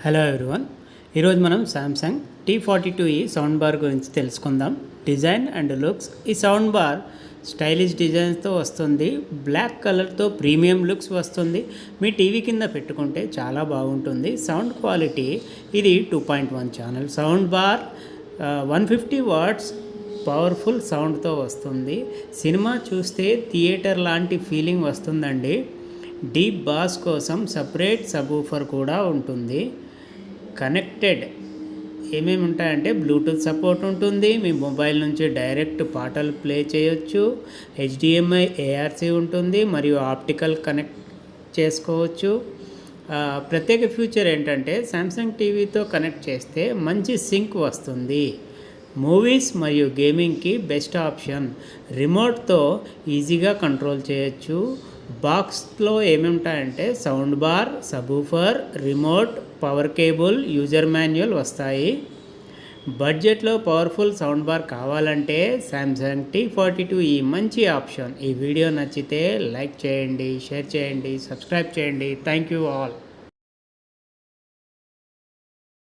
Hello everyone. ఈరోజు మనం Samsung T42e sound bar గురించి తెలుసుకుందాం. Design and looks. ఈ సౌండ్ బార్ స్టైలిష్ డిజైన్స్తో వస్తుంది. బ్లాక్ కలర్తో ప్రీమియం లుక్స్ వస్తుంది. మీ టీవీ కింద పెట్టుకుంటే చాలా బాగుంటుంది. సౌండ్ క్వాలిటీ ఇది 2.1 channel sound bar, 150 watts powerful సౌండ్తో వస్తుంది. సినిమా చూస్తే థియేటర్ లాంటి ఫీలింగ్ వస్తుందండి. డీప్ బాస్ కోసం సపరేట్ సబూఫర్ కూడా ఉంటుంది. కనెక్టెడ్ ఏమేమి ఉంటాయంటే బ్లూటూత్ సపోర్ట్ ఉంటుంది. మీ మొబైల్ నుంచి డైరెక్ట్ పాటలు ప్లే చేయొచ్చు. HDMI ARC ఉంటుంది మరియు ఆప్టికల్ కనెక్ట్ చేసుకోవచ్చు. ప్రత్యేక ఫీచర్ ఏంటంటే సామ్సంగ్ టీవీతో కనెక్ట్ చేస్తే మంచి సింక్ వస్తుంది. మూవీస్ మరియు గేమింగ్కి బెస్ట్ ఆప్షన్. రిమోట్తో ఈజీగా కంట్రోల్ చేయొచ్చు. బాక్స్లో ఏమి ఉంటాయంటే sound bar, subwoofer, remote, power cable, user manual వస్తాయి. బడ్జెట్లో పవర్ఫుల్ సౌండ్ బార్ కావాలంటే సామ్సంగ్ T42e మంచి ఆప్షన్. ఈ వీడియో నచ్చితే లైక్ చేయండి, షేర్ చేయండి, సబ్స్క్రైబ్ చేయండి. Thank you all.